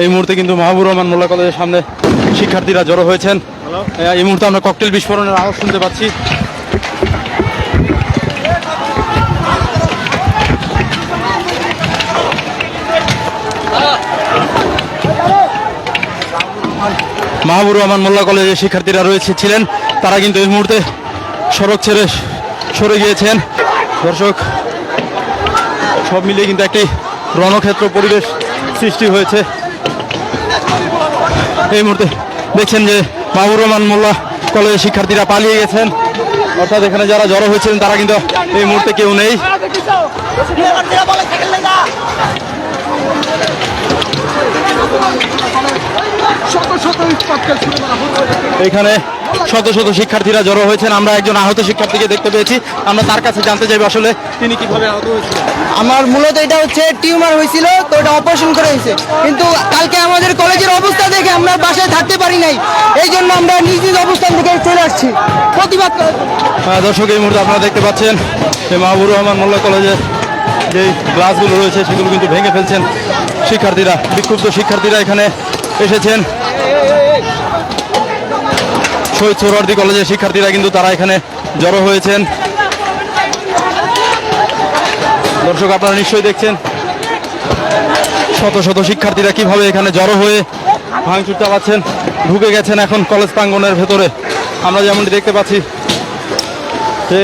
এই মুহূর্তে কিন্তু মাহবুবুর রহমান মোল্লা কলেজের সামনে শিক্ষার্থীরা জড়ো হয়েছেন। এই মুহূর্তে আমরা ককটেল বিস্ফোরণের আওয়াজ শুনতে পাচ্ছি। মাহবুবুর রহমান মোল্লা কলেজের শিক্ষার্থীরা ছিলেন, তারা কিন্তু এই মুহূর্তে সড়ক ছেড়ে সরে গিয়েছেন। দর্শক, সব মিলিয়ে কিন্তু একটি রণক্ষেত্র পরিবেশ সৃষ্টি হয়েছে। এই মুহূর্তে দেখছেন যে মাহবুবুর রহমান মোল্লা কলেজের শিক্ষার্থীরা পালিয়ে গেছেন, অর্থাৎ এখানে যারা জড়ো হয়েছিলেন তারা কিন্তু এই মুহূর্তে কেউ নেই। এখানে শত শত শিক্ষার্থীরা জড়ো হয়েছেন। আমরা একজন আহত শিক্ষার্থীকে দেখতে পেয়েছি, আমরা তার কাছে জানতে চাইব আসলে তিনি কিভাবে আহত হয়েছিলেন। আমার মূলত এটা হচ্ছে টিউমার হয়েছিল, তো এটা অপারেশন করে হয়েছে, কিন্তু কালকে আমাদের কলেজের অবস্থা দেখে আমরা বাসায় থাকতে পারি নাই, এই জন্য আমরা নিজ নিজ অবস্থান থেকে চলে আসছি প্রতিবাদ। দর্শক, এই মুহূর্তে আপনারা দেখতে পাচ্ছেন যে মাহবুবুর রহমান মোল্লা কলেজের যে গ্লাসগুলো রয়েছে সেগুলো কিন্তু ভেঙে ফেলছেন শিক্ষার্থীরা। বিক্ষুব্ধ শিক্ষার্থীরা এখানে এসেছেন। শহীদ সোহরাওয়ার্দী কলেজের শিক্ষার্থীরা কিন্তু তারা এখানে জড়ো হয়েছেন। দর্শক, আপনারা নিশ্চয়ই দেখছেন শত শত শিক্ষার্থীরা কিভাবে এখানে জড়ো হয়ে ভাঙচুর চালাচ্ছেন, ঢুকে গেছেন এখন কলেজ প্রাঙ্গণের ভেতরে। আমরা যেমনটি দেখতে পাচ্ছি যে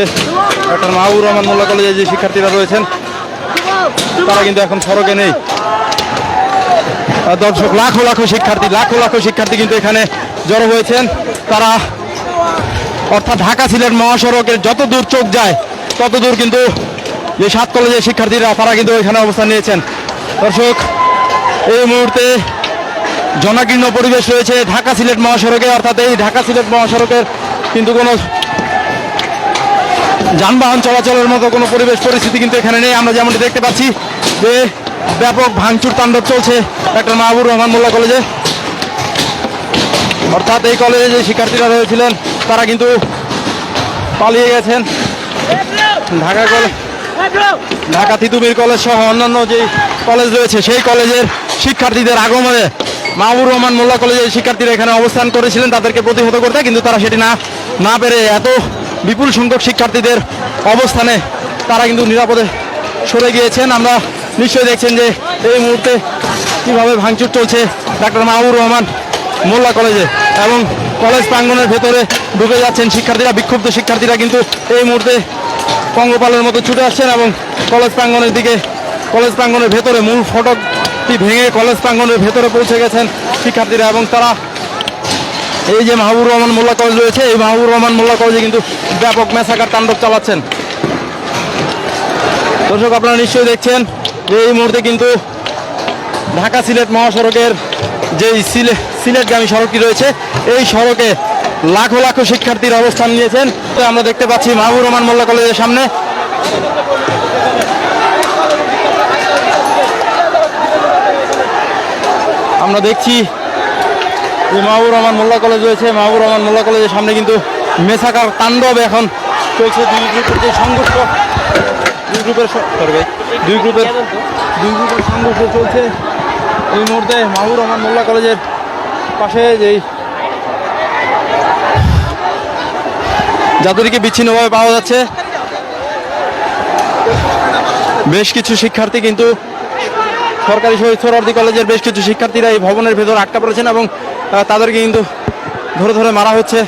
ডক্টর মাহবুবুর রহমান মোল্লা কলেজের যে শিক্ষার্থীরা রয়েছেন তারা কিন্তু এখন সড়কে নেই। দর্শক, লাখো লাখো শিক্ষার্থী কিন্তু এখানে জড়ো হয়েছেন। তারা অর্থাৎ ঢাকা সিলেট মহাসড়কের যত দূর চোখ যায় তত দূর কিন্তু যে 7 কলেজের শিক্ষার্থীরা তারা কিন্তু এখানে অবস্থান নিয়েছেন। দর্শক, এই মুহূর্তে জনাকীর্ণ পরিবেশ রয়েছে ঢাকা সিলেট মহাসড়কে, অর্থাৎ এই ঢাকা সিলেট মহাসড়কের কিন্তু কোনো যানবাহন চলাচলের মতো কোনো পরিবেশ পরিস্থিতি কিন্তু এখানে নেই। আমরা যেমনটি দেখতে পাচ্ছি যে ব্যাপক ভাঙচুর তাণ্ডব চলছে ডক্টর মাহবুবুর রহমান মোল্লা কলেজে, অর্থাৎ এই কলেজে যে শিক্ষার্থীরা রয়েছিলেন তারা কিন্তু পালিয়ে গেছেন। ঢাকা তিতুমির কলেজ সহ অন্যান্য যে কলেজ রয়েছে সেই কলেজের শিক্ষার্থীদের আগমনে মাহবুবুর রহমান মোল্লা কলেজের শিক্ষার্থীরা এখানে অবস্থান করেছিলেন তাদেরকে প্রতিহত করতে, কিন্তু তারা সেটি না পেরে এত বিপুল সংখ্যক শিক্ষার্থীদের অবস্থানে তারা কিন্তু নিরাপদে সরে গিয়েছেন। আমরা নিশ্চয়ই দেখছেন যে এই মুহূর্তে কীভাবে ভাঙচুর চলছে ডক্টর মাহবুবুর রহমান মোল্লা কলেজে, এবং কলেজ প্রাঙ্গণের ভেতরে ঢুকে যাচ্ছেন শিক্ষার্থীরা। বিক্ষুব্ধ শিক্ষার্থীরা কিন্তু এই মুহূর্তে পঙ্গপালের মতো ছুটে আসছেন এবং কলেজ প্রাঙ্গণের ভেতরে মূল ফটকটি ভেঙে কলেজ প্রাঙ্গণের ভেতরে পৌঁছে গেছেন শিক্ষার্থীরা, এবং তারা এই যে মাহবুবুর রহমান মোল্লা কলেজ রয়েছে এই মাহবুবুর রহমান মোল্লা কলেজে কিন্তু ব্যাপক ম্যাসাকার তাণ্ডব চালাচ্ছেন। দর্শক, আপনারা নিশ্চয়ই দেখছেন যে এই মুহূর্তে কিন্তু ঢাকা সিলেট মহাসড়কের যে সিলেটগামী সড়কটি রয়েছে এই সড়কে লাখো লাখো শিক্ষার্থীর অবস্থান নিয়েছেন। তো আমরা দেখতে পাচ্ছি মাহবুবুর রহমান মোল্লা কলেজের সামনে আমরা দেখছি যে মাহবুবুর রহমান মোল্লা কলেজ রয়েছে। মাহবুবুর রহমান মোল্লা কলেজের সামনে কিন্তু মেসাকার তাণ্ডব এখন চলছে। দুই গ্রুপের যে সংঘর্ষ, দুই গ্রুপের সংঘর্ষ চলছে এই মুহূর্তে মাহবুবুর রহমান মোল্লা কলেজের পাশে যেই যাদেরকে বিচ্ছিন্নভাবে পাওয়া যাচ্ছে। বেশ কিছু শিক্ষার্থী কিন্তু সরকারি শহীদ সোহরাওয়ার্দী কলেজের বেশ কিছু শিক্ষার্থীরা এই ভবনের ভেতর আটকা পড়েছেন এবং তাদেরকে কিন্তু ধরে ধরে মারা হচ্ছে।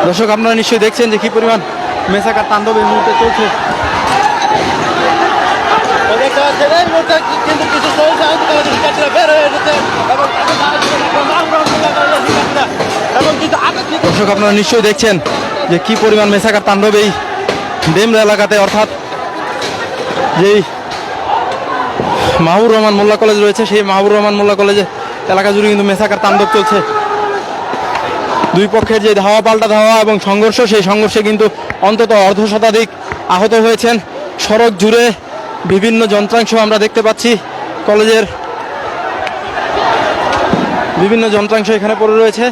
দর্শক, আপনারা নিশ্চয়ই দেখছেন যে কি পরিমাণ মেসাকার তাণ্ডব এই মুহূর্তে চলছে। দর্শক, আপনারা নিশ্চয়ই দেখছেন যে কি পরিমাণ মেসাকার তাণ্ডব এই ডেমরা এলাকাতে, অর্থাৎ যেই মাহবুবুর রহমান মোল্লা কলেজ রয়েছে সেই মাহবুবুর রহমান মোল্লা কলেজে এলাকা জুড়ে কিন্তু মেসাকার তাণ্ডব চলছে। দুই পক্ষের যে ধাওয়া পাল্টা ধাওয়া এবং সংঘর্ষ, সেই সংঘর্ষে কিন্তু অন্তত অর্ধশতাধিক আহত হয়েছেন। সড়ক জুড়ে বিভিন্ন যন্ত্রাংশ আমরা দেখতে পাচ্ছি, কলেজের বিভিন্ন যন্ত্রাংশ এখানে পড়ে রয়েছে।